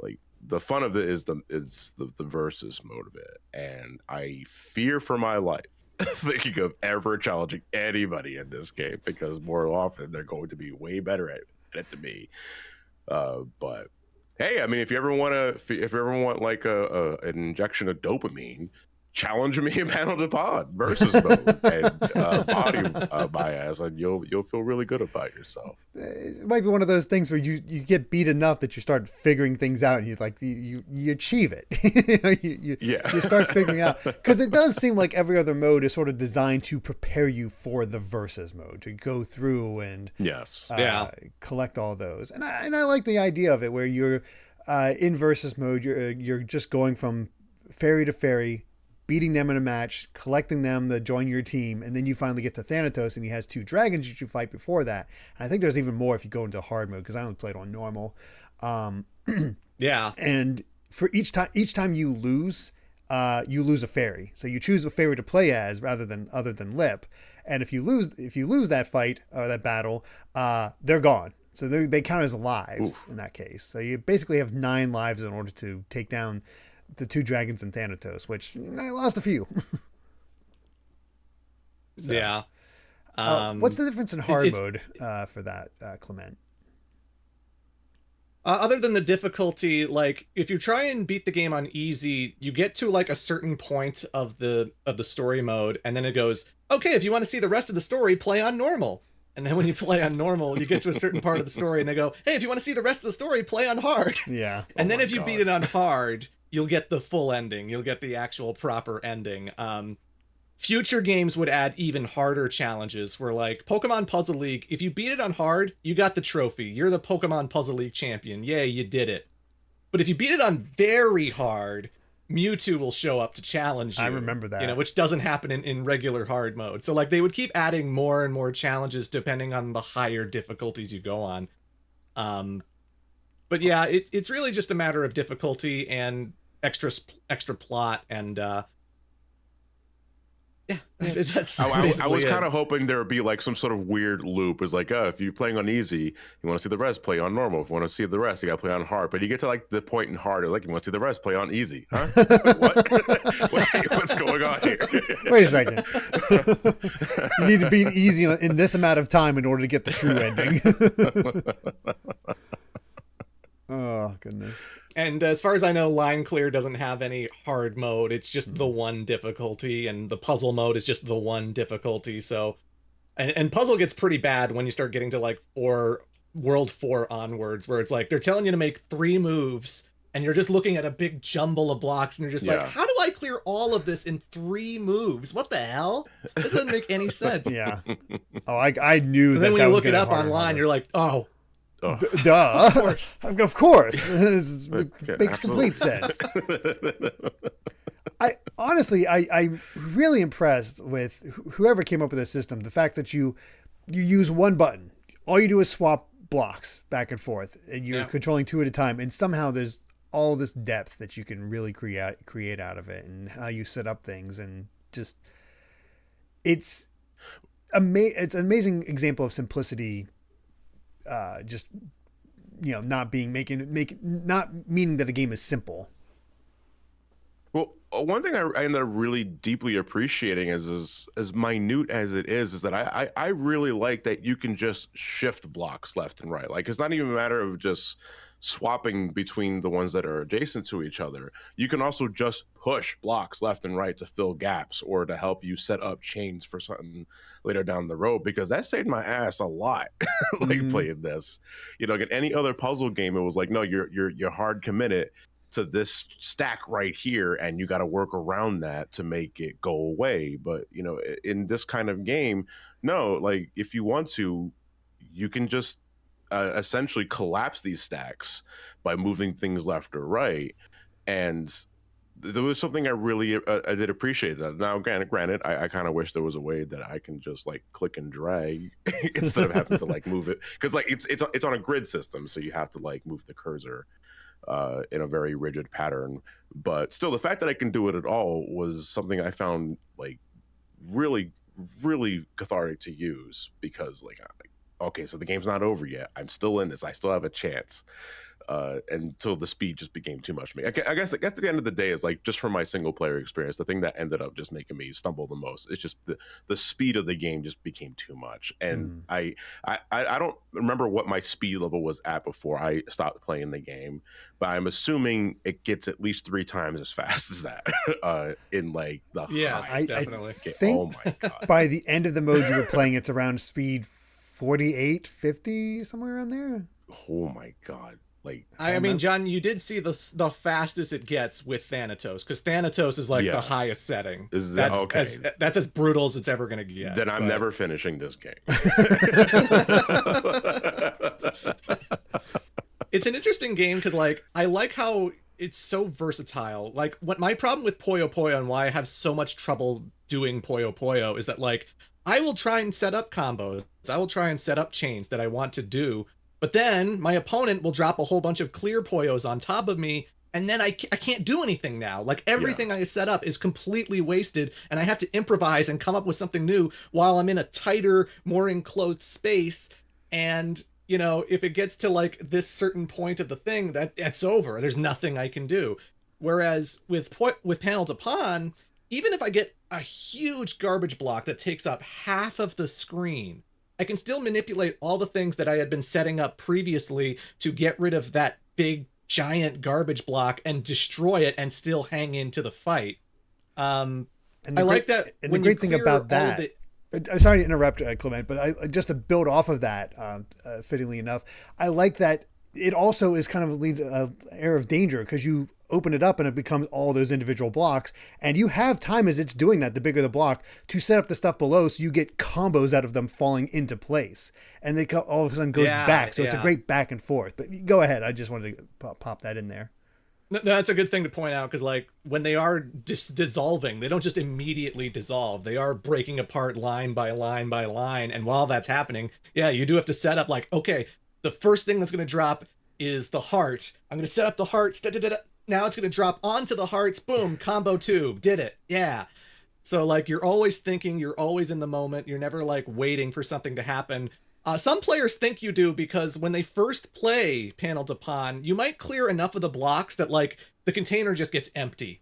S3: like, the fun of it is the versus mode of it. And I fear for my life thinking of ever challenging anybody in this game, because more often they're going to be way better at it than me. But hey, I mean, if you ever want like an injection of dopamine, challenge me in Panel de Pon versus mode, and body my ass, and you'll feel really good about yourself.
S1: It might be one of those things where you get beat enough that you start figuring things out, and you achieve it. You start figuring out, because it does seem like every other mode is sort of designed to prepare you for the versus mode, to go through and collect all those. And I like the idea of it, where you're in versus mode, you're just going from fairy to fairy, beating them in a match, collecting them to join your team, and then you finally get to Thanatos, and he has 2 dragons that you fight before that. And I think there's even more if you go into hard mode, because I only played on normal. And for each time you lose a fairy. So you choose a fairy to play as other than Lip. And if you lose that fight or that battle, they're gone. So they count as lives in that case. So you basically have 9 lives in order to take down the 2 dragons in Thanatos, which I lost a few.
S2: So,
S1: what's the difference in hard mode for that, Clement?
S2: Other than the difficulty, like if you try and beat the game on easy, you get to like a certain point of the story mode, and then it goes, okay, if you want to see the rest of the story, play on normal. And then when you play on normal, you get to a certain part of the story and they go, hey, if you want to see the rest of the story, play on hard.
S1: Yeah.
S2: And then if you beat it on hard, you'll get the full ending. You'll get the actual proper ending. Future games would add even harder challenges where, like, Pokemon Puzzle League, if you beat it on hard, you got the trophy. You're the Pokemon Puzzle League champion. Yay, you did it. But if you beat it on very hard, Mewtwo will show up to challenge you.
S1: I remember that.
S2: Which doesn't happen in regular hard mode. So, like, they would keep adding more and more challenges depending on the higher difficulties you go on. But yeah, it's really just a matter of difficulty and extra plot and that's
S3: I was kind of hoping there would be like some sort of weird loop. It's like, if you're playing on easy, you want to see the rest, play on normal. If you want to see the rest, you got to play on hard. But you get to like the point in hard, like, you want to see the rest, play on easy. Huh? What? What's going on here?
S1: Wait a second. You need to beat easy in this amount of time in order to get the true ending. Oh, goodness.
S2: And as far as I know, Line Clear doesn't have any hard mode. It's just the one difficulty, and the puzzle mode is just the one difficulty. So, and puzzle gets pretty bad when you start getting to like World 4 onwards, where it's like they're telling you to make 3 moves, and you're just looking at a big jumble of blocks, and you're just like, how do I clear all of this in 3 moves? What the hell? This doesn't make any sense.
S1: Yeah. Oh, I knew that.
S2: Then when
S1: you
S2: look it up online, you're like, oh.
S1: Duh.
S2: Of course.
S1: Of course. This
S3: Okay,
S1: makes complete sense. I'm really impressed with whoever came up with this system. The fact that you use one button. All you do is swap blocks back and forth, and you're controlling 2 at a time. And somehow there's all this depth that you can really create out of it, and how you set up things, and just it's an amazing example of simplicity. Just, not meaning that a game is simple.
S3: Well, one thing I ended up really deeply appreciating is as minute as it is that I really like that you can just shift blocks left and right. Like, it's not even a matter of just swapping between the ones that are adjacent to each other. You can also just push blocks left and right to fill gaps or to help you set up chains for something later down the road, because that saved my ass a lot. Playing this, like in any other puzzle game, it was like, no, you're hard committed to this stack right here, and you got to work around that to make it go away. But in this kind of game, no, like if you want to, you can just essentially collapse these stacks by moving things left or right. And there was something I really I did appreciate that. Now, granted, I kind of wish there was a way that I can just like click and drag instead of having to like move it, because like it's on a grid system, so you have to like move the cursor in a very rigid pattern. But still, the fact that I can do it at all was something I found like really, really cathartic to use, because like, okay, so the game's not over yet. I'm still in this. I still have a chance. Until the speed just became too much for me. I guess at the end of the day, is like, just from my single player experience, the thing that ended up just making me stumble the most, it's just the speed of the game just became too much. And I don't remember what my speed level was at before I stopped playing the game, but I'm assuming it gets at least 3 times as fast as that in like the high.
S2: Definitely.
S1: I think
S3: oh my god!
S1: By the end of the mode you were playing, it's around speed 48, 50, somewhere around there.
S3: Oh my god! Like,
S2: I mean, John, you did see the fastest it gets with Thanatos, because Thanatos is like the highest setting.
S3: Is that okay?
S2: That's as brutal as it's ever going to get.
S3: Then I'm never finishing this game.
S2: It's an interesting game because, like, I like how it's so versatile. Like, what my problem with Puyo Puyo and why I have so much trouble doing Puyo Puyo is that, like, I will try and set up combos. I will try and set up chains that I want to do. But then my opponent will drop a whole bunch of clear Poyos on top of me, and then I can't do anything now. Like, everything I set up is completely wasted, and I have to improvise and come up with something new while I'm in a tighter, more enclosed space. And, if it gets to, like, this certain point of the thing, that's over. There's nothing I can do. Whereas with Panel de Pon, even if I get a huge garbage block that takes up half of the screen, I can still manipulate all the things that I had been setting up previously to get rid of that big, giant garbage block and destroy it and still hang into the fight. I like that.
S1: And the great thing about that Sorry to interrupt, Clement, but just to build off of that, fittingly enough, I like that it also is kind of leads an air of danger because you open it up and it becomes all those individual blocks, and you have time as it's doing that, the bigger the block, to set up the stuff below so you get combos out of them falling into place, and they all of a sudden goes back. So it's a great back and forth. But go ahead. I just wanted to pop that in there.
S2: No, that's a good thing to point out because, like, when they are just dissolving, they don't just immediately dissolve. They are breaking apart line by line by line. And while that's happening, you do have to set up, like, okay, the first thing that's going to drop is the heart. I'm going to set up the hearts. Now it's going to drop onto the hearts. Boom, combo 2. Did it. Yeah. So, like, you're always thinking, you're always in the moment. You're never, like, waiting for something to happen. Some players think you do because when they first play Panel de Pon, you might clear enough of the blocks that, like, the container just gets empty.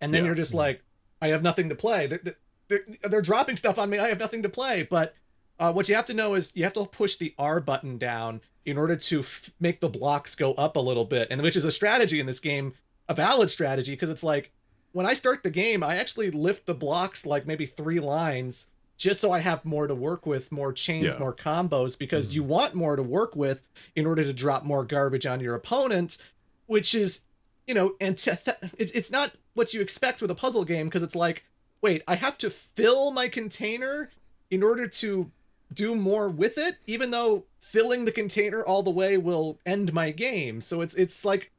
S2: And then you're just like, I have nothing to play. They're dropping stuff on me. I have nothing to play. But what you have to know is you have to push the R button down in order to make the blocks go up a little bit. And which is a strategy in this game, a valid strategy, because it's like, when I start the game, I actually lift the blocks like maybe 3 lines just so I have more to work with, more chains, more combos, because you want more to work with in order to drop more garbage on your opponent, which is, you know, it's not what you expect with a puzzle game, because it's like, wait, I have to fill my container in order to do more with it, even though filling the container all the way will end my game. So it's like,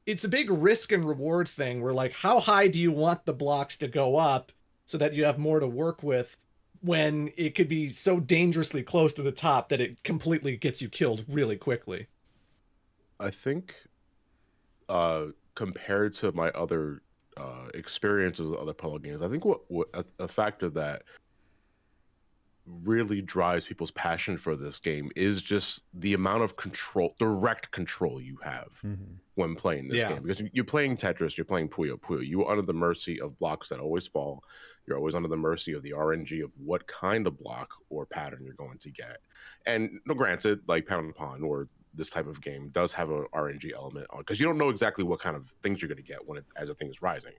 S2: it's a big risk and reward thing where, like, how high do you want the blocks to go up so that you have more to work with, when it could be so dangerously close to the top that it completely gets you killed really quickly.
S3: I think compared to my other experiences with other puzzle games, I think what a factor that really drives people's passion for this game is just the amount of control, direct control you have when playing this game. Because you're playing Tetris, you're playing Puyo Puyo. You are under the mercy of blocks that always fall. You're always under the mercy of the RNG of what kind of block or pattern you're going to get. And no, granted, like Panel de Pon or this type of game does have a RNG element on, because you don't know exactly what kind of things you're going to get as a thing is rising.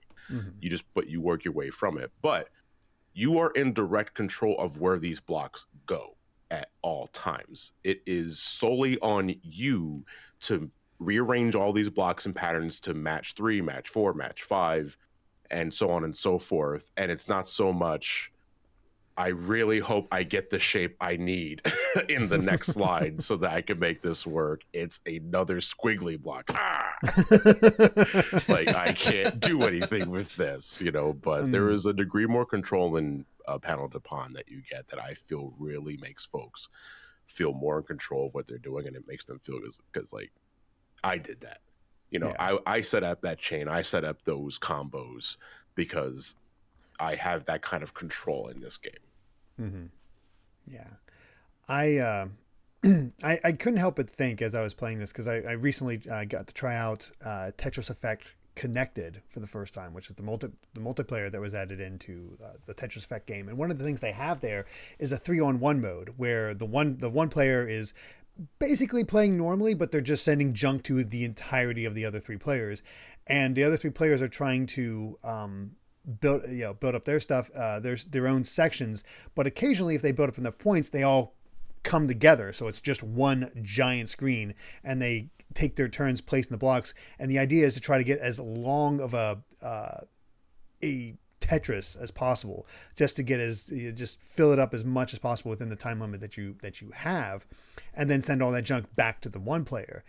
S3: But you work your way from it. But you are in direct control of where these blocks go at all times. It is solely on you to rearrange all these blocks and patterns to match 3, match 4, match 5, and so on and so forth. And it's not so much, I really hope I get the shape I need in the next slide so that I can make this work. It's another squiggly block. Like, I can't do anything with this, you know, but there is a degree more control in Panel de Pon that you get that I feel really makes folks feel more in control of what they're doing, and it makes them feel because like, I did that. You know, I set up that chain. I set up those combos because I have that kind of control in this game.
S1: Yeah. I couldn't help but think as I was playing this, because I recently got to try out Tetris Effect Connected for the first time, which is the multiplayer that was added into the Tetris Effect game. And one of the things they have there is a 3-on-1 mode where the one player is basically playing normally, but they're just sending junk to the entirety of the other 3 players, and the other 3 players are trying to build up their stuff, their own sections. But occasionally, if they build up enough points, they all come together, so it's just one giant screen, and they take their turns placing the blocks. And the idea is to try to get as long of a Tetris as possible, just to get just fill it up as much as possible within the time limit that you have, and then send all that junk back to the one player.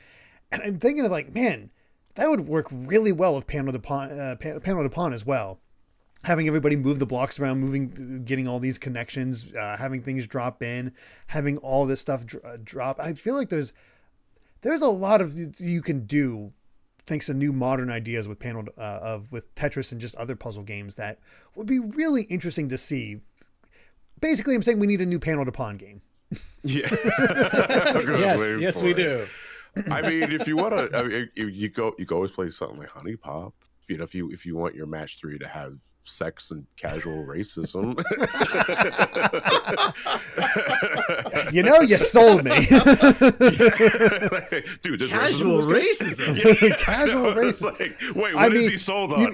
S1: And I'm thinking of, like, man, that would work really well with Panel de Pon as well. Having everybody move the blocks around, getting all these connections, having things drop in, having all this stuff drop. I feel like there's a lot of you can do thanks to new modern ideas with with Tetris and just other puzzle games that would be really interesting to see. Basically, I'm saying we need a new Panel de Pon game.
S3: Yeah.
S2: yes, we do.
S3: I mean, if you want to, I mean, you can always play something like Honey Pop. You know, if you want your match 3 to have sex and casual racism.
S1: You know, you sold me.
S3: Dude, there's
S2: casual racism.
S3: Yeah.
S1: Casual racism.
S3: Like, wait, what is he sold on?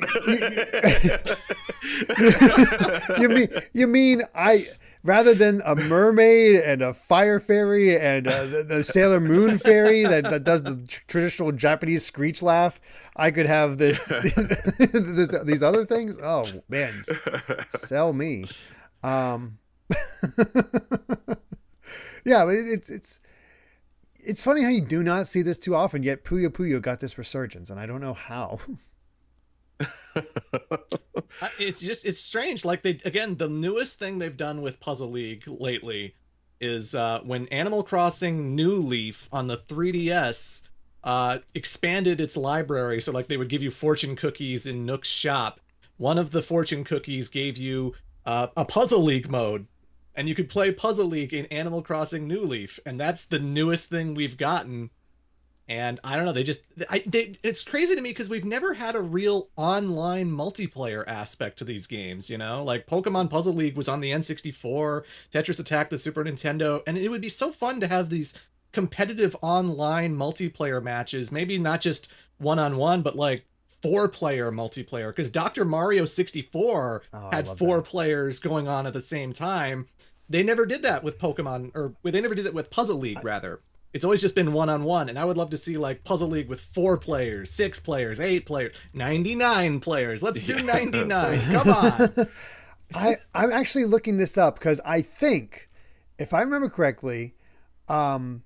S1: You mean rather than a mermaid and a fire fairy and the Sailor Moon fairy that does the traditional Japanese screech laugh, I could have this, these other things. Oh man, sell me. Yeah, it's funny how you do not see this too often, yet Puyo Puyo got this resurgence, and I don't know how.
S2: It's strange. Like the newest thing they've done with Puzzle League lately is when Animal Crossing New Leaf on the 3DS expanded its library. So like they would give you fortune cookies in Nook's shop. One of the fortune cookies gave you a Puzzle League mode, and you could play Puzzle League in Animal Crossing New Leaf, and that's the newest thing we've gotten. And I don't know, it's crazy to me because we've never had a real online multiplayer aspect to these games, you know? Like Pokemon Puzzle League was on the N64, Tetris Attack, the Super Nintendo, and it would be so fun to have these competitive online multiplayer matches, maybe not just one-on-one, but like 4-player multiplayer, because Dr. Mario 64 had 4 players going on at the same time. They never did that with Pokemon, or they never did it with Puzzle League, rather. It's always just been one-on-one, and I would love to see like Puzzle League with 4 players, 6 players, 8 players, 99 players. Let's do 99. Come on.
S1: I'm actually looking this up because I think, if I remember correctly, Puzzle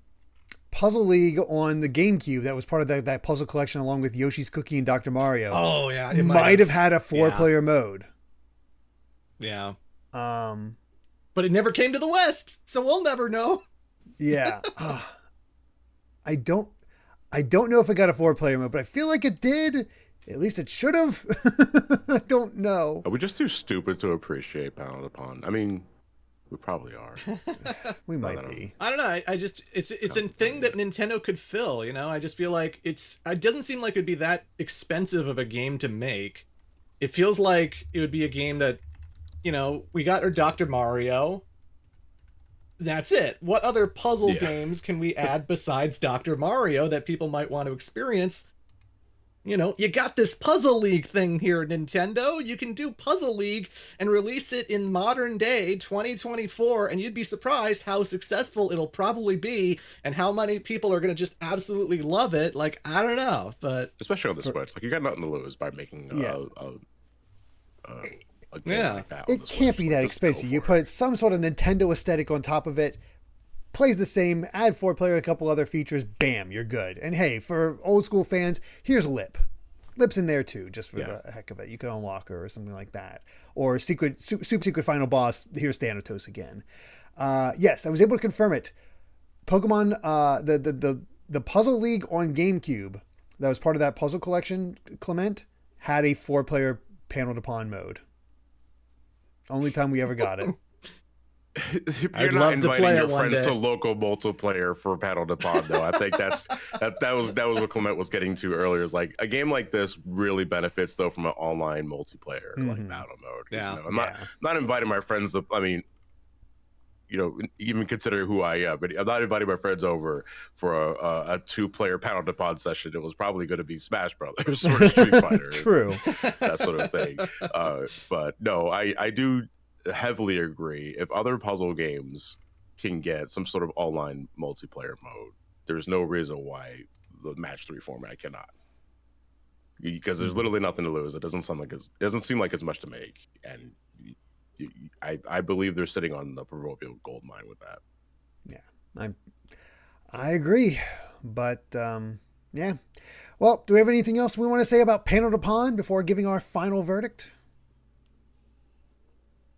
S1: League on the GameCube, that was part of that puzzle collection along with Yoshi's Cookie and Dr. Mario.
S2: Oh yeah,
S1: it might have had a 4-player mode.
S2: Yeah. But it never came to the West, so we'll never know.
S1: Yeah. I don't know if it got a 4-player mode, but I feel like it did. At least it should have. I don't know.
S3: Are we just too stupid to appreciate Panel de Pon? I mean, we probably are.
S1: We might be.
S2: I don't know. I just it's a thing that Nintendo could fill, you know? I just feel like it doesn't seem like it'd be that expensive of a game to make. It feels like it would be a game that, you know, we got our Dr. Mario. That's it. What other puzzle games can we add besides Dr. Mario that people might want to experience? You know, you got this Puzzle League thing here, Nintendo. You can do Puzzle League and release it in modern day 2024, and you'd be surprised how successful it'll probably be and how many people are going to just absolutely love it. Like, I don't know, but...
S3: Especially on the Switch. Like, you got nothing to lose by making like that
S1: it can't be that expensive. You put some sort of Nintendo aesthetic on top of it, plays the same, add 4-player, a couple other features, bam, you're good. And hey, for old school fans, here's Lip. Lip's in there too, just for the heck of it. You can unlock her or something like that. Or super secret final boss, here's Thanatos again. Yes, I was able to confirm it. Pokemon, the Puzzle League on GameCube, that was part of that puzzle collection, Clement, had a 4-player Panel de Pon mode. Only time we ever got it.
S3: You're not inviting your friends to local multiplayer for Panel de Pon, though. I think that was what Clement was getting to earlier. Is like a game like this really benefits though from an online multiplayer like battle mode.
S2: Yeah,
S3: you know, I'm not inviting my friends to. I mean, you know, even consider who I am, but I'm not inviting my friends over for a 2-player Panel de Pon session. It was probably going to be Smash Brothers or Street Fighter.
S1: True.
S3: That sort of thing. But no, I do heavily agree. If other puzzle games can get some sort of online multiplayer mode, there's no reason why the match 3 format cannot. Because there's literally nothing to lose. It doesn't seem like it's much to make, and I believe they're sitting on the proverbial gold mine with that.
S1: Yeah, I agree, but yeah. Well, do we have anything else we want to say about Panel de Pon before giving our final verdict?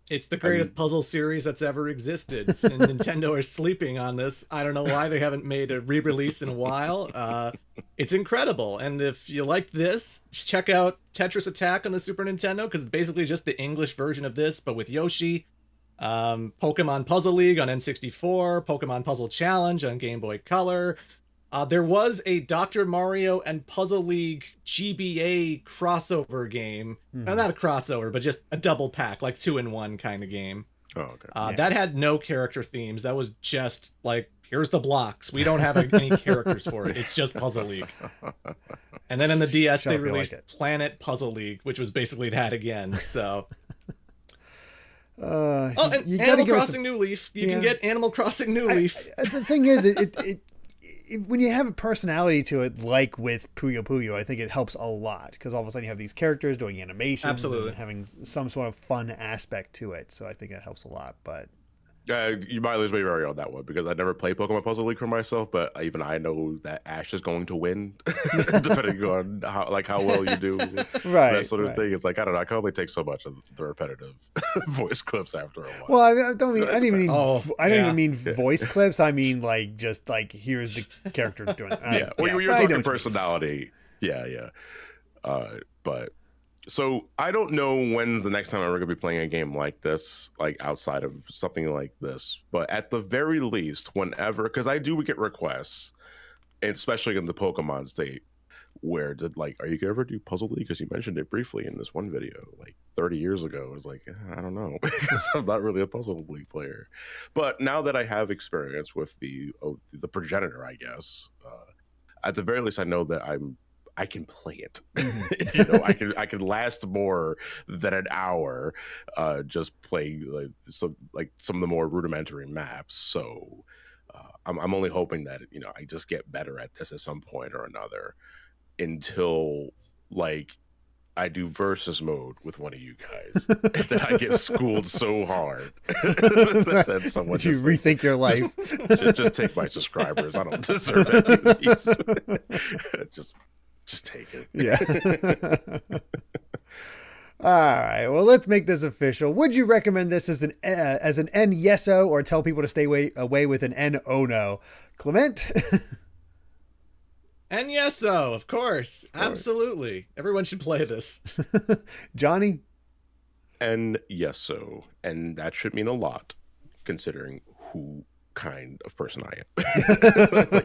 S2: It's the greatest puzzle series that's ever existed, and Nintendo are sleeping on this. I don't know why they haven't made a re-release in a while. It's incredible, and if you like this, check out Tetris Attack on the Super Nintendo, because it's basically just the English version of this, but with Yoshi. Pokemon Puzzle League on N64, Pokemon Puzzle Challenge on Game Boy Color. There was a Dr. Mario and Puzzle League GBA crossover game. Not a crossover, but just a double pack, like 2-in-1 kind of game.
S3: Oh, okay.
S2: That had no character themes. That was just like, here's the blocks. We don't have any characters for it. It's just Puzzle League. And then in the DS, they released Planet Puzzle League, which was basically that again. So... And
S1: you gotta
S2: Animal
S1: give it
S2: Crossing New Leaf. You can get Animal Crossing New Leaf.
S1: The thing is, when you have a personality to it, like with Puyo Puyo, I think it helps a lot because all of a sudden you have these characters doing animations and having some sort of fun aspect to it. So I think that helps a lot. But
S3: you might lose me very on that one because I never played Pokemon Puzzle League for myself, but even I know that Ash is going to win, depending on how well you do. That sort of thing. It's like I don't know. I can only take so much of the repetitive voice clips after a while.
S1: Well, I don't even mean voice clips. I mean like just like here's the character doing it.
S3: You're talking personality. Yeah. But. So I don't know when's the next time I'm going to be playing a game like this, like outside of something like this. But at the very least, whenever, because I do get requests, especially in the Pokemon state, where are you going to ever do Puzzle League? Because you mentioned it briefly in this one video, like 30 years ago. I was like, I don't know, because I'm not really a Puzzle League player. But now that I have experience with the progenitor, I guess, at the very least, I know that I can play it. I can last more than an hour just playing some of the more rudimentary maps. So I'm only hoping that I just get better at this at some point or another until I do versus mode with one of you guys. That I get schooled so hard that someone
S1: you rethink your life.
S3: Just take my subscribers. I don't deserve any of these. Just take it.
S1: Yeah. All right. Well, let's make this official. Would you recommend this as an NSO or tell people to stay away with an NO? Clement?
S2: NSO, of course. Absolutely. Everyone should play this.
S1: Johnny?
S3: NSO. And that should mean a lot, considering who kind of person I am.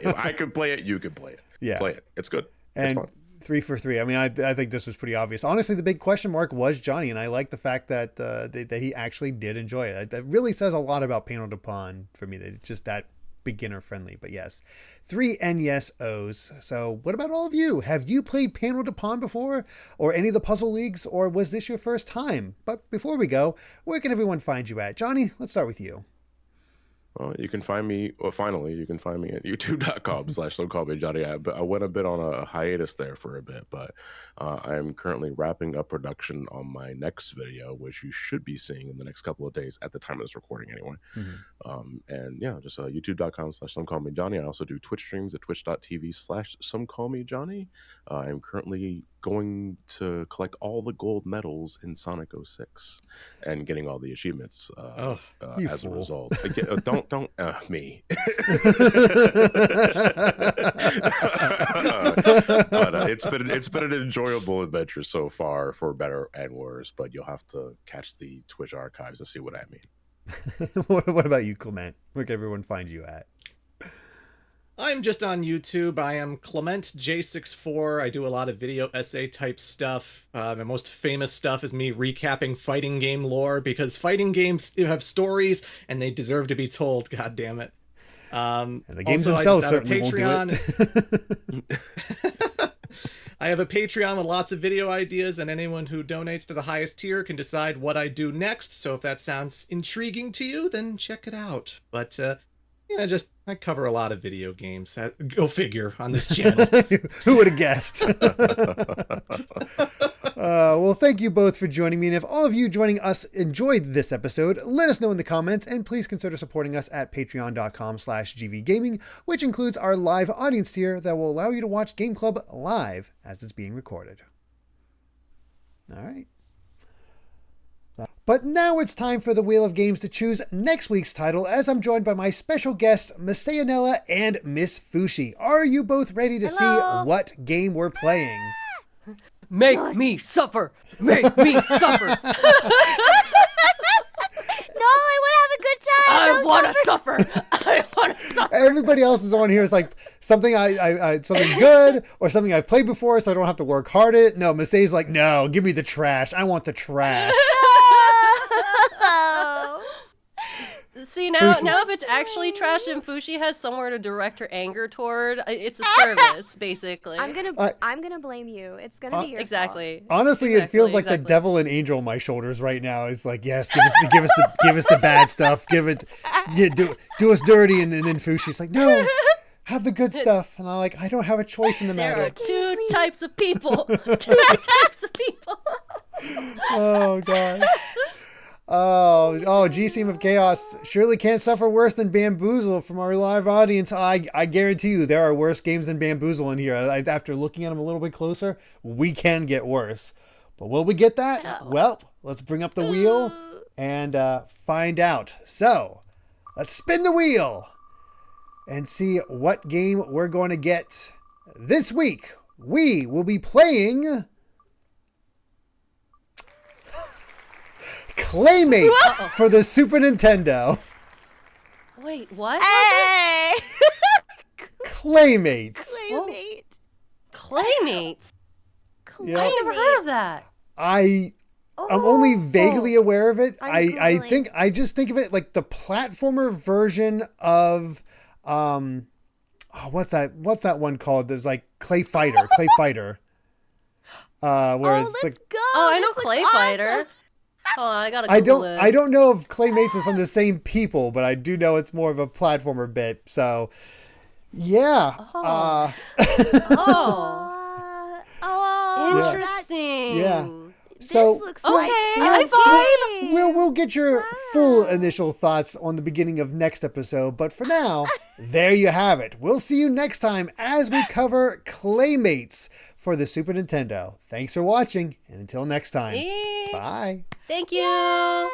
S3: If I can play it, you can play it.
S1: Yeah.
S3: Play it. It's good.
S1: And 3 for 3. I mean, I think this was pretty obvious. Honestly, the big question mark was Johnny, and I like the fact that that he actually did enjoy it. That really says a lot about Panel de Pon for me. That it's just that beginner friendly. But yes, 3 NSOs. So what about all of you? Have you played Panel de Pon before, or any of the puzzle leagues, or was this your first time? But before we go, where can everyone find you at? Johnny, let's start with you.
S3: Well, you can find me, finally, you can find me at youtube.com/SomeCallMeJohnny. I went a bit on a hiatus there for a bit, but I am currently wrapping up production on my next video, which you should be seeing in the next couple of days at the time of this recording anyway. And yeah, just youtube.com/SomeCallMeJohnny. I also do Twitch streams at twitch.tv/SomeCallMeJohnny. I'm currently going to collect all the gold medals in Sonic 06 and getting all the achievements as a result. Again, don't me. But it's been an enjoyable adventure so far, for better and worse. But you'll have to catch the Twitch archives to see what I mean.
S1: What about you, Clement? Where can everyone find you at?
S2: I'm just on YouTube. I am Clement J64. I do a lot of video essay type stuff. My most famous stuff is me recapping fighting game lore, because fighting games have stories and they deserve to be told. God damn it.
S1: And the games themselves certainly won't do it.
S2: I have a Patreon with lots of video ideas, and anyone who donates to the highest tier can decide what I do next. So if that sounds intriguing to you, then check it out. But yeah, I cover a lot of video games. Go figure on this channel.
S1: Who would have guessed? Well, thank you both for joining me. And if all of you joining us enjoyed this episode, let us know in the comments, and please consider supporting us at patreon.com/gvgaming, which includes our live audience tier that will allow you to watch Game Club live as it's being recorded. All right. But now it's time for the Wheel of Games to choose next week's title, as I'm joined by my special guests, Miss Sayanella and Miss Fushi. Are you both ready to see what game we're playing?
S5: Make me suffer! Make me suffer!
S6: No, I want to have a good time.
S5: I want to suffer! I want to suffer!
S1: Everybody else is on here is like something something good or something I've played before, so I don't have to work hard at it. No, Miss A's like, no, give me the trash. I want the trash.
S5: See, now
S1: Fushi.
S5: if it's actually trash and Fushi has somewhere to direct her anger toward, it's a service, basically.
S6: I'm gonna blame you. It's gonna be your
S5: Exactly.
S1: Honestly, it feels like the devil and angel on my shoulders right now. It's like, yes, give us the bad stuff. Do us dirty, and then Fushi's like, no, have the good stuff. And I'm like, I don't have a choice in the
S5: There
S1: matter.
S5: are two types of people. Two types of people.
S1: Oh god. Oh, G-Seam of Chaos surely can't suffer worse than Bamboozle from our live audience. I guarantee you there are worse games than Bamboozle in here. After looking at them a little bit closer, we can get worse. But will we get that?
S5: No.
S1: Well, let's bring up the wheel and find out. So, let's spin the wheel and see what game we're going to get. This week, we will be playing Claymates for the Super Nintendo.
S5: Wait, what?
S6: Hey!
S1: Claymates.
S6: Claymate.
S5: Claymates?
S1: Yep.
S5: I've never heard of that.
S1: I'm only vaguely aware of it.
S6: I'm Googling.
S1: I just think of it like the platformer version of what's that one called? There's like Clay Fighter. Where it's
S6: Let's
S1: like
S6: go.
S5: Oh, I
S6: This
S5: know
S6: looks
S5: Clay
S6: awesome.
S5: Fighter. Oh, I gotta Google this.
S1: I don't know if Claymates is from the same people, but I do know it's more of a platformer bit. So yeah.
S5: Oh.
S6: Oh,
S5: Interesting.
S1: Yeah.
S6: This
S1: So
S6: looks
S5: Okay,
S6: like
S5: high five.
S1: we'll get your full initial thoughts on the beginning of next episode, but for now, there you have it. We'll see you next time as we cover Claymates for the Super Nintendo. Thanks for watching, and until next time,
S5: Yeah.
S1: bye.
S5: Thank you.